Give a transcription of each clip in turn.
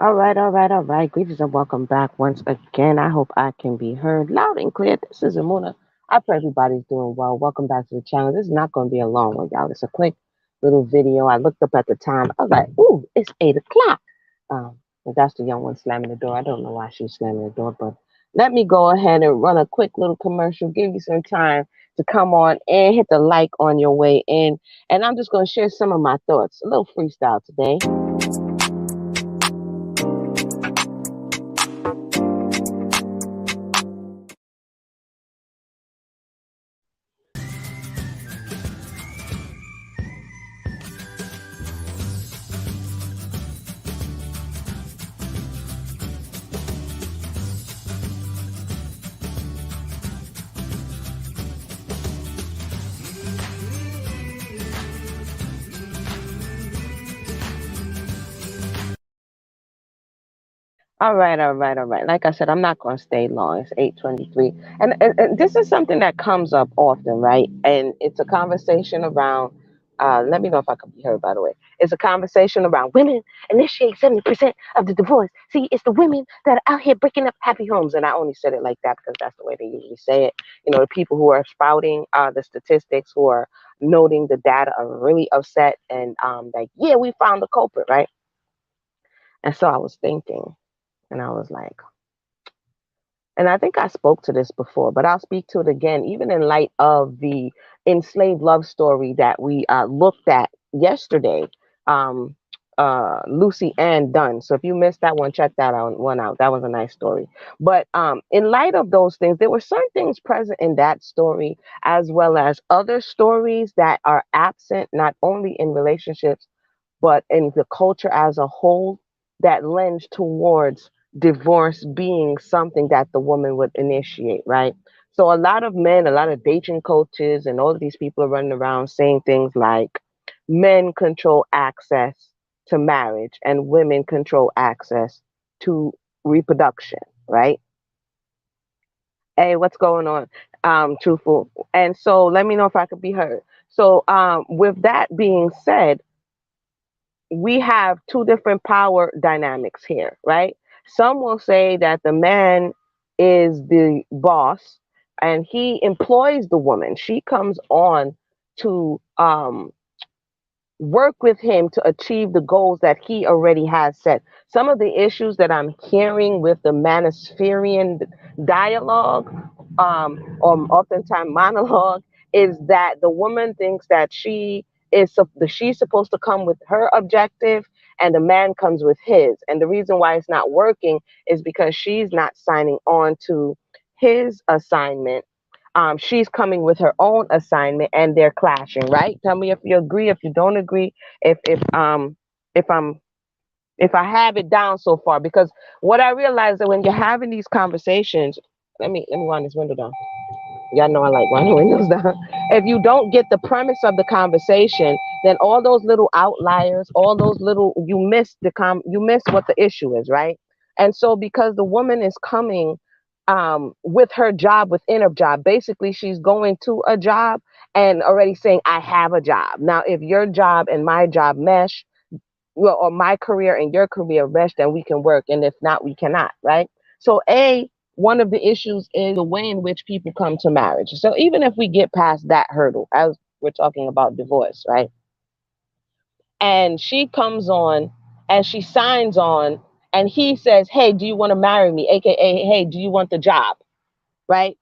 All right. Greetings and welcome back once again. I hope I can be heard loud and clear. This is Amuna. I pray everybody's doing well. Welcome back to the channel. This is not going to be a long one, y'all. It's a quick little video. I looked up at the time. I was like, ooh, it's 8 o'clock. But that's the young one slamming the door. I don't know why she's slamming the door, but let me go ahead and run a quick little commercial, give you some time to come on and hit the like on your way in. And I'm just going to share some of my thoughts, a little freestyle today. All right. Like I said, I'm not going to stay long. It's 8:23, and this is something that comes up often, right? And it's a conversation around. Let me know if I can be heard. By the way, it's a conversation around women initiate 70% of the divorce. See, it's the women that are out here breaking up happy homes, and I only said it like that because that's the way they usually say it. You know, the people who are spouting the statistics, who are noting the data, are really upset and like, yeah, we found the culprit, right? And so I was thinking. And I was like, and I think I spoke to this before, but I'll speak to it again, even in light of the enslaved love story that we looked at yesterday, um, Lucy Ann Dunn. So if you missed that one, check that one out. That was a nice story. But in light of those things, there were certain things present in that story, as well as other stories that are absent, not only in relationships, but in the culture as a whole that lends towards divorce being something that the woman would initiate, right? So a lot of men, a lot of dating coaches, and all of these people are running around saying things like men control access to marriage and women control access to reproduction, right? Hey, what's going on? Truthful. And so let me know if I could be heard. So with that being said, we have two different power dynamics here, right? Some will say that the man is the boss and he employs the woman. She comes on to work with him to achieve the goals that he already has set. Some of the issues that I'm hearing with the Manispherian dialogue, or oftentimes monologue, is that the woman thinks that she's supposed to come with her objective and the man comes with his. And the reason why it's not working is because she's not signing on to his assignment. She's coming with her own assignment and they're clashing, right? Tell me if you agree, if you don't agree, if I'm if I have it down so far. Because what I realize that when you're having these conversations, let me wind this window down. Y'all know I like winding windows down. If you don't get the premise of the conversation, then all those little outliers, all those little you miss what the issue is, right? And so because the woman is coming with her job within a job, basically she's going to a job and already saying, I have a job. Now, if your job and my job mesh, well, or my career and your career mesh, then we can work. And if not, we cannot, right? So, one of the issues is the way in which people come to marriage. So, even if we get past that hurdle, as we're talking about divorce, right? And she comes on and she signs on, and he says, hey, do you want to marry me? AKA, hey, do you want the job? Right?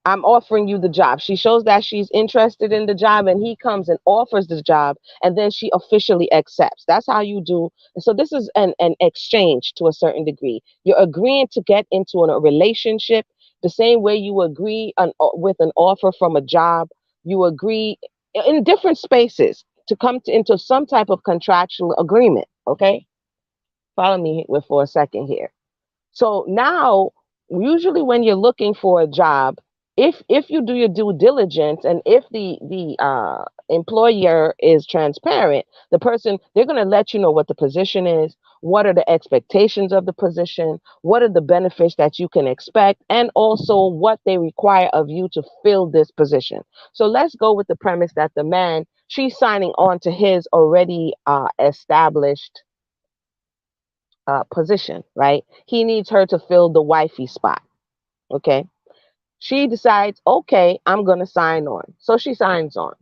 I'm offering you the job. She shows that she's interested in the job and he comes and offers the job and then she officially accepts. That's how you do. And so this is an exchange to a certain degree. You're agreeing to get into a relationship the same way you agree with an offer from a job. You agree in different spaces to into some type of contractual agreement. Okay. Follow me with for a second here. So now, usually when you're looking for a job, if you do your due diligence and if the employer is transparent, the person they're going to let you know what the position is, what are the expectations of the position, what are the benefits that you can expect, and also what they require of you to fill this position. So let's go with the premise that the man she's signing on to his already established position, right? He needs her to fill the wifey spot. Okay. She decides, okay, I'm going to sign on. So she signs on.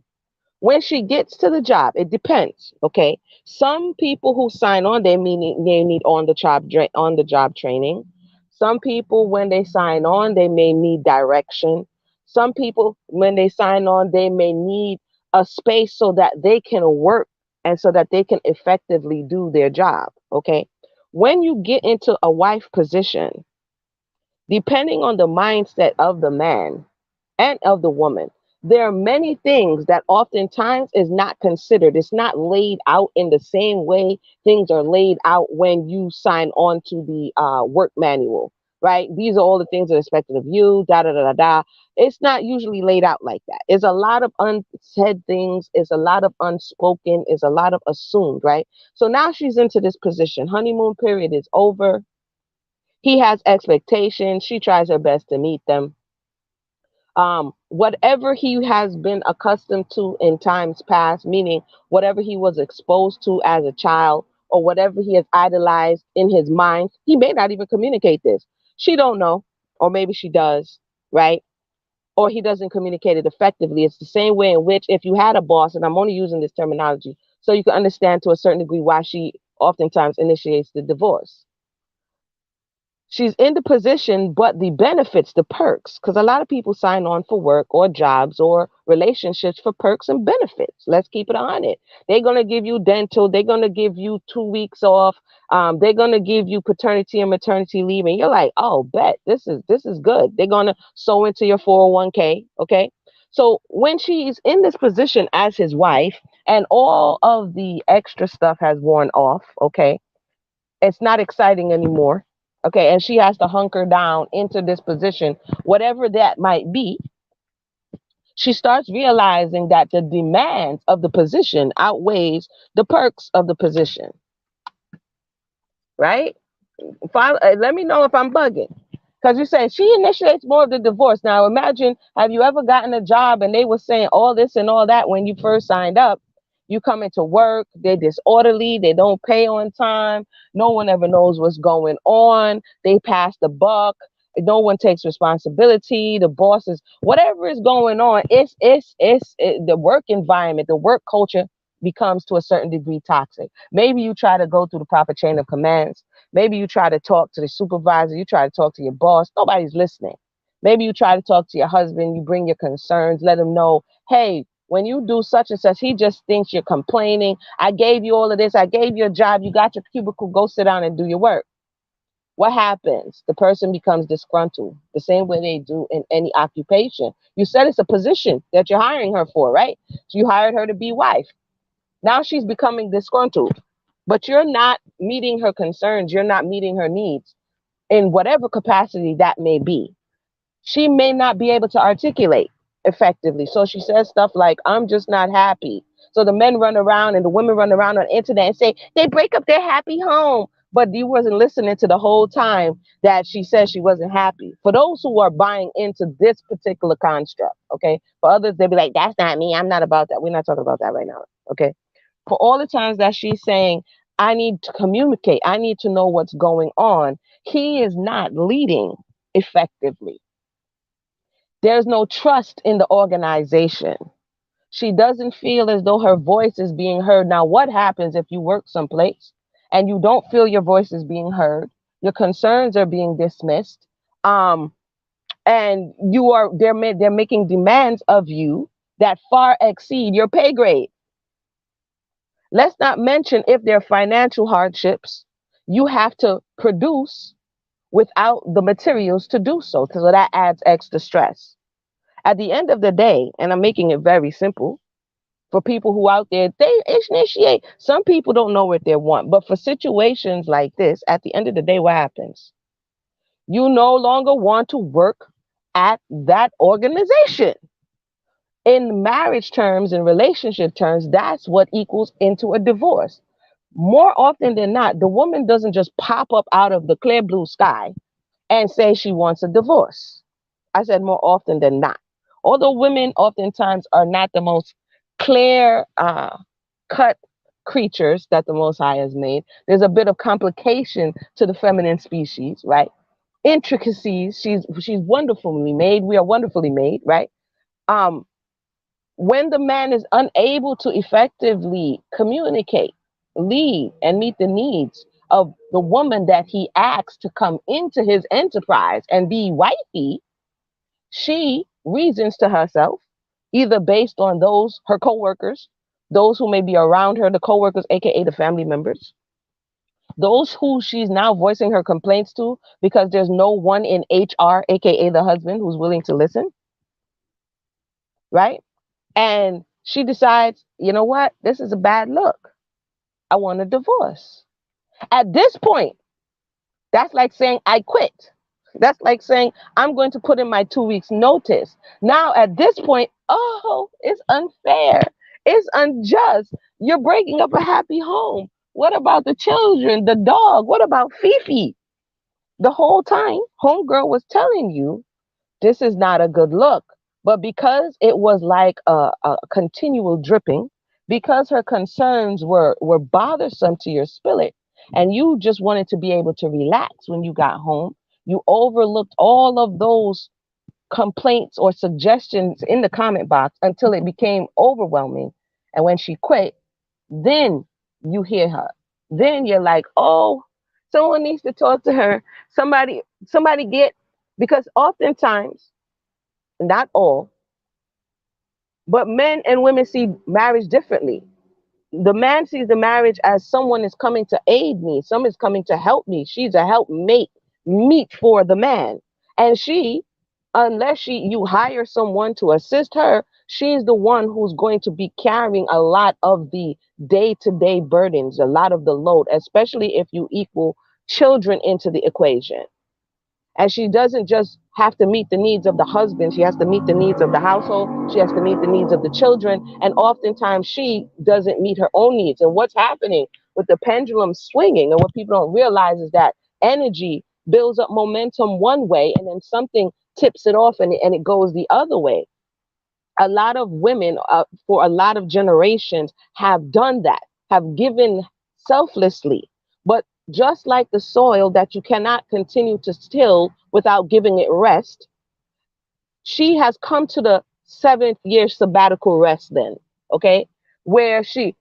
When she gets to the job, it depends. Okay. Some people who sign on, they need on the job training. Some people, when they sign on, they may need direction. Some people, when they sign on, they may need a space so that they can work and so that they can effectively do their job. Okay. When you get into a wife position, depending on the mindset of the man and of the woman, there are many things that oftentimes is not considered. It's not laid out in the same way things are laid out when you sign on to the work manual, right? These are all the things that are expected of you, da da da da da. It's not usually laid out like that. It's a lot of unsaid things, it's a lot of unspoken, it's a lot of assumed, right? So now she's into this position. Honeymoon period is over. He has expectations. She tries her best to meet them. Whatever he has been accustomed to in times past, meaning whatever he was exposed to as a child or whatever he has idolized in his mind, he may not even communicate this. She don't know, or maybe she does, right? Or he doesn't communicate it effectively. It's the same way in which if you had a boss, and I'm only using this terminology so you can understand to a certain degree why she oftentimes initiates the divorce. She's in the position, but the benefits, the perks, because a lot of people sign on for work or jobs or relationships for perks and benefits. Let's keep it on it. They're going to give you dental. They're going to give you 2 weeks off. They're going to give you paternity and maternity leave. And you're like, oh, bet this is good. They're going to sew into your 401k. Okay. So when she's in this position as his wife and all of the extra stuff has worn off, okay, it's not exciting anymore. Okay, and she has to hunker down into this position, whatever that might be. She starts realizing that the demands of the position outweighs the perks of the position, right? Let me know if I'm bugging. Because you say she initiates more of the divorce. Now, imagine, have you ever gotten a job and they were saying all this and all that when you first signed up? You come into work, they're disorderly, they don't pay on time, no one ever knows what's going on, they pass the buck, no one takes responsibility, the bosses, whatever is going on, the work environment, the work culture becomes to a certain degree toxic. Maybe you try to go through the proper chain of commands. Maybe you try to talk to the supervisor, you try to talk to your boss, nobody's listening. Maybe you try to talk to your husband, you bring your concerns, let him know, hey, when you do such and such, he just thinks you're complaining. I gave you all of this, I gave you a job, you got your cubicle, go sit down and do your work. What happens? The person becomes disgruntled, the same way they do in any occupation. You said it's a position that you're hiring her for, right? So you hired her to be wife. Now she's becoming disgruntled, but you're not meeting her concerns, you're not meeting her needs in whatever capacity that may be. She may not be able to articulate effectively. So she says stuff like, I'm just not happy. So the men run around and the women run around on the internet and say, they break up their happy home. But you wasn't listening to the whole time that she said she wasn't happy. For those who are buying into this particular construct, okay? For others, they'll be like, that's not me. I'm not about that. We're not talking about that right now, okay? For all the times that she's saying, I need to communicate, I need to know what's going on, he is not leading effectively. There's no trust in the organization. She doesn't feel as though her voice is being heard. Now, what happens if you work someplace and you don't feel your voice is being heard? Your concerns are being dismissed, um, and they're making demands of you that far exceed your pay grade. Let's not mention if there are financial hardships. You have to produce without the materials to do so, so that adds extra stress. At the end of the day, and I'm making it very simple for people who out there, they initiate. Some people don't know what they want, but for situations like this, at the end of the day, what happens? You no longer want to work at that organization. In marriage terms, in relationship terms, that's what equals into a divorce. More often than not, the woman doesn't just pop up out of the clear blue sky and say she wants a divorce. I said more often than not. Although women oftentimes are not the most clear cut creatures that the Most High has made. There's a bit of complication to the feminine species, right? Intricacies. She's wonderfully made. We are wonderfully made, right? Um, when the man is unable to effectively communicate, lead, and meet the needs of the woman that he asks to come into his enterprise and be wifey, she reasons to herself, either based on those her co-workers, those who may be around her, the co-workers, aka the family members, those who she's now voicing her complaints to because there's no one in HR, aka the husband, who's willing to listen, right? And she decides, you know what? This is a bad look. I want a divorce. At this point, that's like saying, I quit. That's like saying, I'm going to put in my 2 weeks notice. Now, at this point, oh, it's unfair. It's unjust. You're breaking up a happy home. What about the children, the dog? What about Fifi? The whole time, Homegirl was telling you this is not a good look. But because it was like a continual dripping, because her concerns were bothersome to your spirit, and you just wanted to be able to relax when you got home, you overlooked all of those complaints or suggestions in the comment box until it became overwhelming. And when she quit, then you hear her. Then you're like, oh, someone needs to talk to her. Somebody get, because oftentimes, not all, but men and women see marriage differently. The man sees the marriage as someone is coming to aid me, someone is coming to help me. She's a helpmate, meet for the man. And she, unless you hire someone to assist her, she's the one who's going to be carrying a lot of the day-to-day burdens, a lot of the load, especially if you equal children into the equation. And she doesn't just have to meet the needs of the husband, she has to meet the needs of the household, she has to meet the needs of the children, and oftentimes she doesn't meet her own needs. And what's happening with the pendulum swinging, and what people don't realize, is that energy builds up momentum one way and then something tips it off, and it goes the other way. A lot of women, for a lot of generations, have done that, have given selflessly. But just like the soil that you cannot continue to till without giving it rest, she has come to the 7th year sabbatical rest then, okay? Where so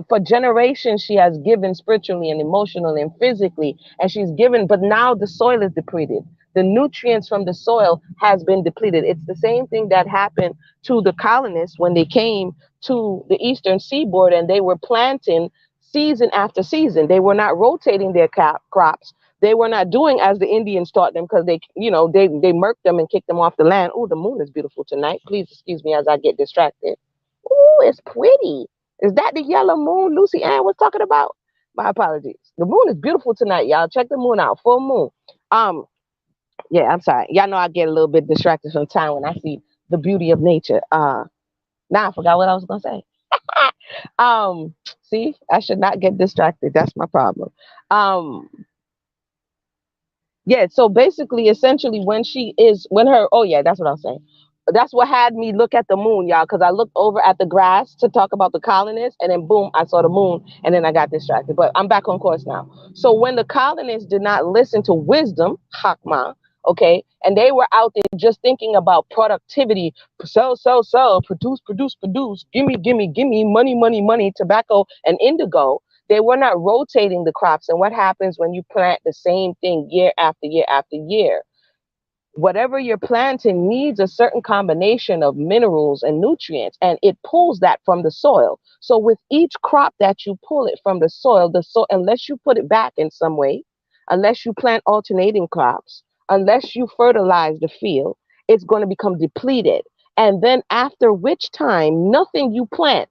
for generations, she has given spiritually and emotionally and physically, and she's given, but now the soil is depleted. The nutrients from the soil has been depleted. It's the same thing that happened to the colonists when they came to the eastern seaboard and they were planting season after season. They were not rotating their crops. They were not doing as the Indians taught them, because they murked them and kicked them off the land. Oh, the moon is beautiful tonight. Please excuse me as I get distracted. Oh, it's pretty. Is that the yellow moon Lucy Ann was talking about? My apologies. The moon is beautiful tonight, y'all. Check the moon out. Full moon. Um, yeah, I'm sorry. Y'all know I get a little bit distracted from time when I see the beauty of nature. Now I forgot what I was gonna say. See, I should not get distracted. That's my problem. Um, yeah, so basically, essentially, when her, oh yeah, that's what I was saying. That's what had me look at the moon, y'all, because I looked over at the grass to talk about the colonists, and then boom, I saw the moon, and then I got distracted. But I'm back on course now. So when the colonists did not listen to wisdom, Hakma, okay, and they were out there just thinking about productivity, sell, produce, gimme, money, money, money, tobacco, and indigo. They were not rotating the crops. And what happens when you plant the same thing year after year after year? Whatever you're planting needs a certain combination of minerals and nutrients, and it pulls that from the soil. So with each crop that you pull it from the soil, unless you put it back in some way, unless you plant alternating crops, unless you fertilize the field, it's going to become depleted. And then after which time, nothing you plant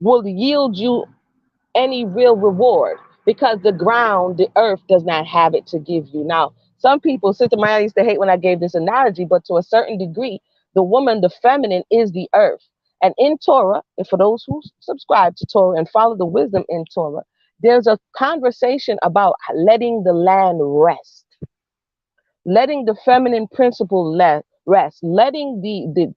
will yield you any real reward, because the ground, the earth, does not have it to give you. Now, some people, Sister Maya used to hate when I gave this analogy, but to a certain degree, the woman, the feminine, is the earth. And in Torah, and for those who subscribe to Torah and follow the wisdom in Torah, there's a conversation about letting the land rest, letting the feminine principle rest, letting the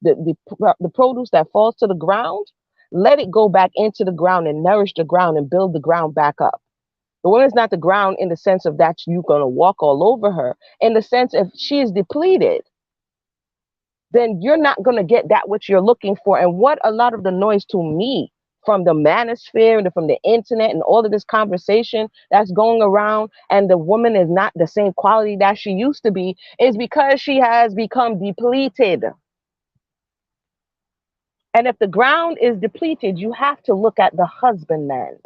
produce that falls to the ground, let it go back into the ground and nourish the ground and build the ground back up. The woman is not the ground in the sense of that you're going to walk all over her. In the sense, if she is depleted, then you're not going to get that which you're looking for. And what a lot of the noise to me from the manosphere and from the internet and all of this conversation that's going around, and the woman is not the same quality that she used to be, is because she has become depleted. And if the ground is depleted, you have to look at the husbandman.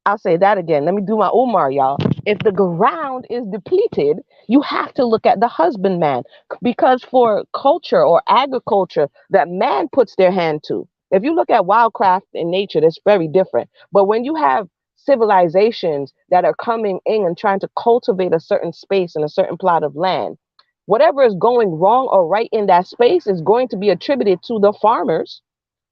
I'll say that again. Let me do my Umar, y'all. If the ground is depleted, you have to look at the husbandman. Because for culture or agriculture that man puts their hand to, if you look at wildcraft in nature, that's very different. But when you have civilizations that are coming in and trying to cultivate a certain space and a certain plot of land, whatever is going wrong or right in that space is going to be attributed to the farmers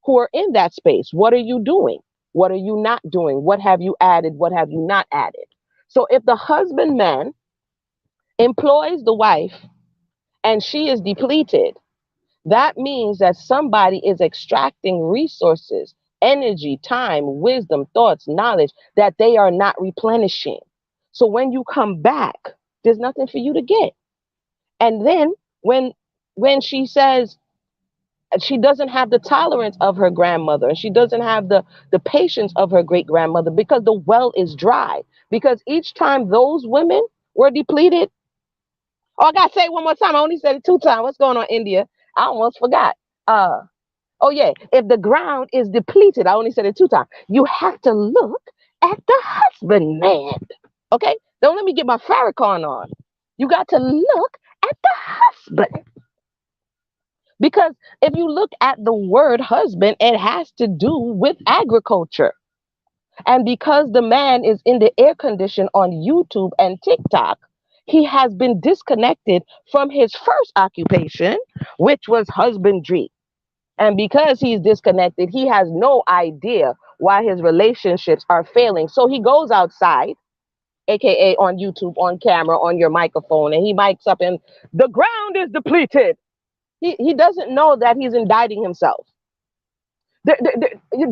who are in that space. What are you doing? What are you not doing? What have you added? What have you not added? So if the husbandman employs the wife and she is depleted, that means that somebody is extracting resources, energy, time, wisdom, thoughts, knowledge that they are not replenishing. So when you come back, there's nothing for you to get. And then when she says she doesn't have the tolerance of her grandmother, and she doesn't have the patience of her great grandmother, because the well is dry, because each time those women were depleted. Oh, I gotta say it one more time. I only said it 2 times. What's going on, India? I almost forgot. uh oh yeah, if the ground is depleted, I only said it 2 times, you have to look at the husbandman. Okay, don't let me get my Farrakhan on. You got to look at the husband. Because if you look at the word husband, it has to do with agriculture. And because the man is in the air condition on YouTube and TikTok, he has been disconnected from his first occupation, which was husbandry. And because he's disconnected, he has no idea why his relationships are failing. So he goes outside, aka on YouTube, on camera, on your microphone, and he mics up and the ground is depleted. He doesn't know that he's indicting himself. The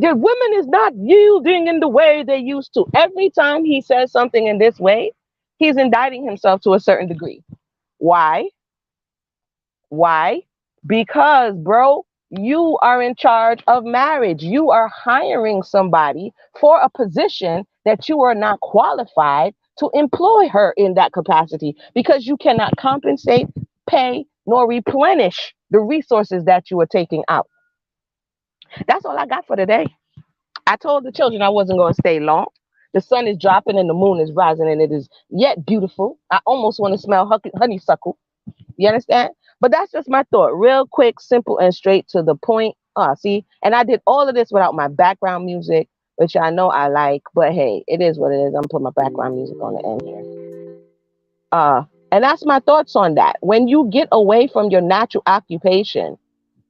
women is not yielding in the way they used to. Every time he says something in this way, he's indicting himself to a certain degree. Why? Why? Because, bro, you are in charge of marriage. You are hiring somebody for a position that you are not qualified to employ her in that capacity, because you cannot compensate, pay, nor replenish the resources that you are taking out. That's all I got for today. I told the children I wasn't going to stay long. The sun is dropping and the moon is rising, and it is yet beautiful. I almost want to smell honeysuckle. You understand? But that's just my thought. Real quick, simple, and straight to the point. See? And I did all of this without my background music, which I know I like. But hey, it is what it is. I'm going to put my background music on the end here. And that's my thoughts on that. When you get away from your natural occupation,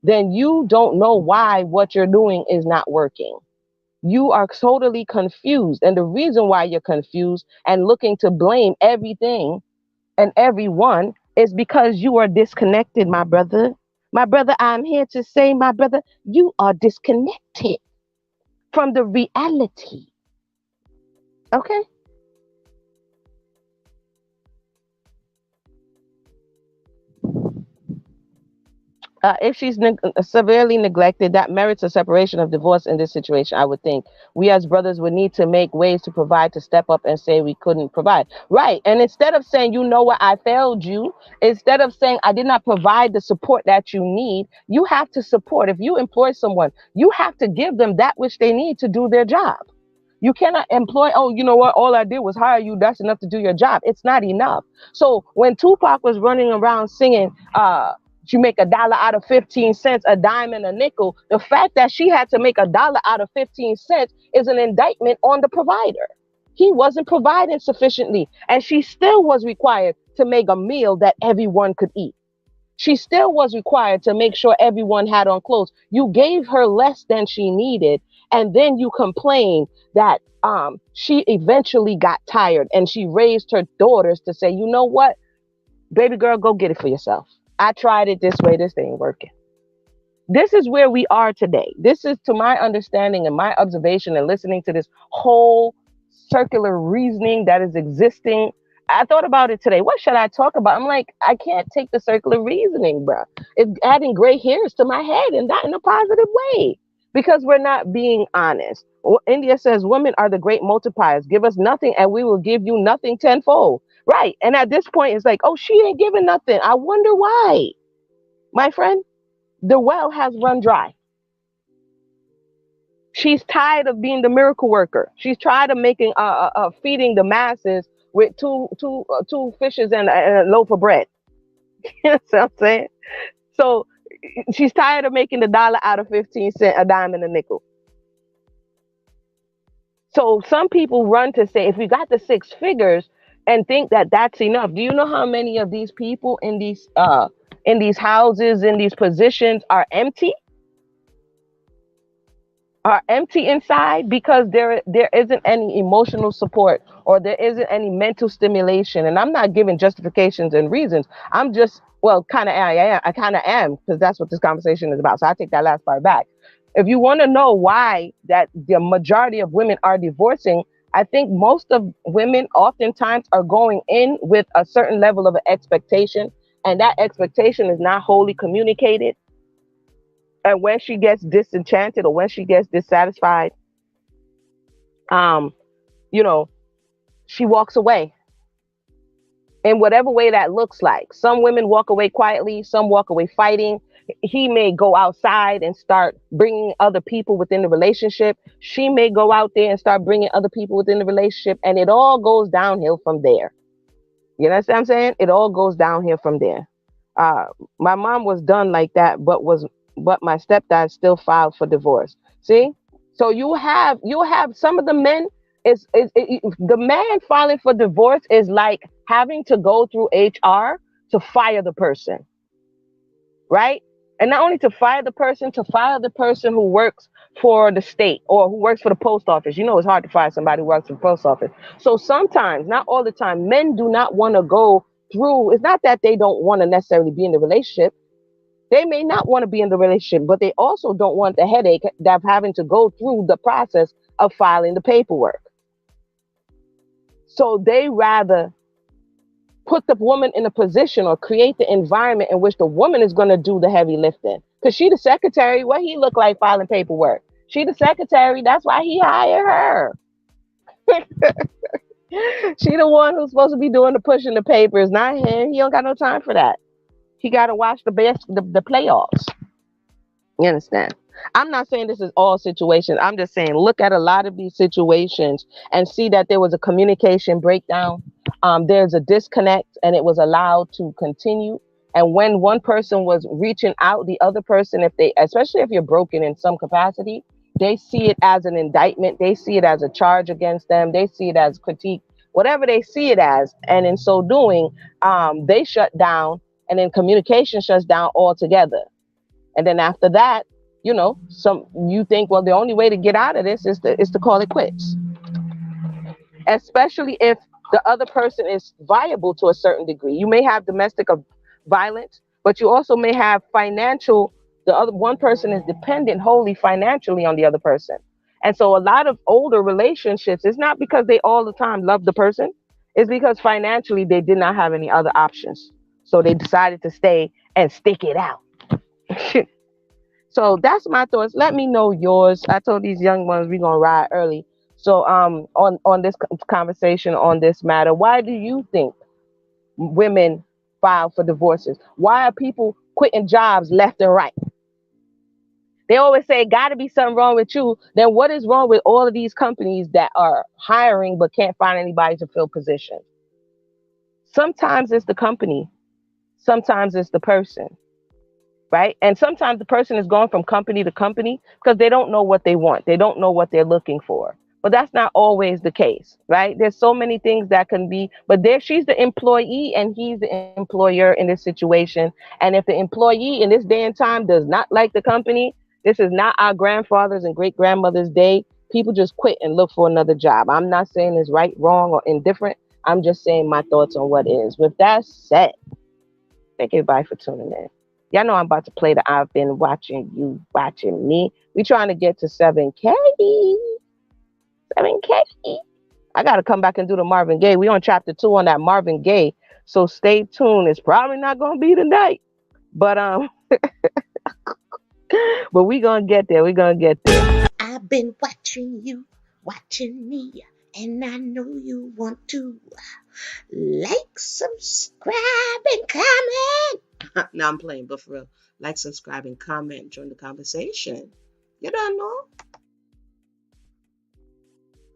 then you don't know why what you're doing is not working. You are totally confused. And the reason why you're confused and looking to blame everything and everyone is because you are disconnected, my brother. My brother, I'm here to say, my brother, you are disconnected from the reality. Okay? If she's severely neglected, that merits a separation of divorce in this situation, I would think. We as brothers would need to make ways to provide, to step up and say we couldn't provide. Right. And instead of saying, you know what, I failed you, instead of saying I did not provide the support that you need, you have to support. If you employ someone, you have to give them that which they need to do their job. You cannot employ, oh, you know what, all I did was hire you, that's enough to do your job. It's not enough. So when Tupac was running around singing, you make $1 out of 15 cents, a dime and a nickel, the fact that she had to make $1 out of 15 cents is an indictment on the provider. He wasn't providing sufficiently, and she still was required to make a meal that everyone could eat. She still was required to make sure everyone had on clothes. You gave her less than she needed, and then you complain that she eventually got tired, and she raised her daughters to say, you know what, baby girl, go get it for yourself. I tried it this way, this ain't working. This is where we are today. This is, to my understanding and my observation and listening to this whole circular reasoning that is existing. I thought about it today. What should I talk about? I'm like, I can't take the circular reasoning, bro. It's adding gray hairs to my head, and not in a positive way, because we're not being honest. India says women are the great multipliers. Give us nothing and we will give you nothing tenfold. Right. And at this point, it's like, oh, she ain't giving nothing. I wonder why. My friend, the well has run dry. She's tired of being the miracle worker. She's tired of making feeding the masses with two fishes and a loaf of bread. You know what I'm saying? So she's tired of making the dollar out of 15 cents, a dime, and a nickel. So some people run to say, if we got the six figures, and think that that's enough. Do you know how many of these people in these houses, in these positions, are empty? Are empty inside because there isn't any emotional support, or there isn't any mental stimulation. And I'm not giving justifications and reasons. I'm just, well, kind of, I kind of am, because that's what this conversation is about. So I take that last part back. If you want to know why that the majority of women are divorcing, I think most of women oftentimes are going in with a certain level of expectation, and that expectation is not wholly communicated. And when she gets disenchanted or when she gets dissatisfied, um, you know, she walks away in whatever way that looks like. Some women walk away quietly, some walk away fighting. He may go outside and start bringing other people within the relationship. She may go out there and start bringing other people within the relationship, and it all goes downhill from there. You know what I'm saying? It all goes downhill from there. Uh, my mom was done like that, but my stepdad still filed for divorce. See, so you have some of the men. The man filing for divorce is like having to go through HR to fire the person, right? And not only to fire the person, to fire the person who works for the state or who works for the post office. You know, it's hard to fire somebody who works for the post office. So sometimes, not all the time, men do not want to go through. It's not that they don't want to necessarily be in the relationship. They may not want to be in the relationship, but they also don't want the headache of having to go through the process of filing the paperwork. So they rather put the woman in a position or create the environment in which the woman is going to do the heavy lifting. Because she the secretary, what he look like filing paperwork? She the secretary, that's why he hired her. She the one who's supposed to be doing the pushing the papers, not him. He don't got no time for that. He got to watch the playoffs. You understand? I'm not saying this is all situations. I'm just saying look at a lot of these situations and see that there was a communication breakdown. There's a disconnect, and it was allowed to continue. And when one person was reaching out, the other person, if they, especially if you're broken in some capacity, they see it as an indictment. They see it as a charge against them. They see it as critique, whatever they see it as. And in so doing, they shut down, and then communication shuts down altogether. And then after that, you think, well, the only way to get out of this is to call it quits. Especially if the other person is viable to a certain degree. You may have domestic violence, but you also may have financial. The other one person is dependent wholly financially on the other person. And so a lot of older relationships, it's not because they all the time love the person. It's because financially they did not have any other options. So they decided to stay and stick it out. So that's my thoughts. Let me know yours. I told these young ones we're gonna ride early. So on this conversation on this matter, why do you think women file for divorces? Why are people quitting jobs left and right? They always say gotta be something wrong with you. Then what is wrong with all of these companies that are hiring but can't find anybody to fill positions? Sometimes it's the company, sometimes it's the person. Right? And sometimes the person is going from company to company because they don't know what they want. They don't know what they're looking for. But that's not always the case, right? There's so many things that can be, but there she's the employee and he's the employer in this situation. And if the employee in this day and time does not like the company, this is not our grandfathers and great grandmothers' day. People just quit and look for another job. I'm not saying it's right, wrong, or indifferent. I'm just saying my thoughts on what is. With that said, thank you, everybody, for tuning in. Y'all know I'm about to play the I've been watching you watching me. We trying to get to 7K. 7K. I gotta come back and do the Marvin Gaye. We on chapter 2 on that Marvin Gaye. So stay tuned. It's probably not gonna be tonight. But but we gonna get there. We gonna get there. I've been watching you, watching me, and I know you want to like, subscribe, and comment. Now I'm playing, but for real, like, subscribe, and comment. Join the conversation. You don't know.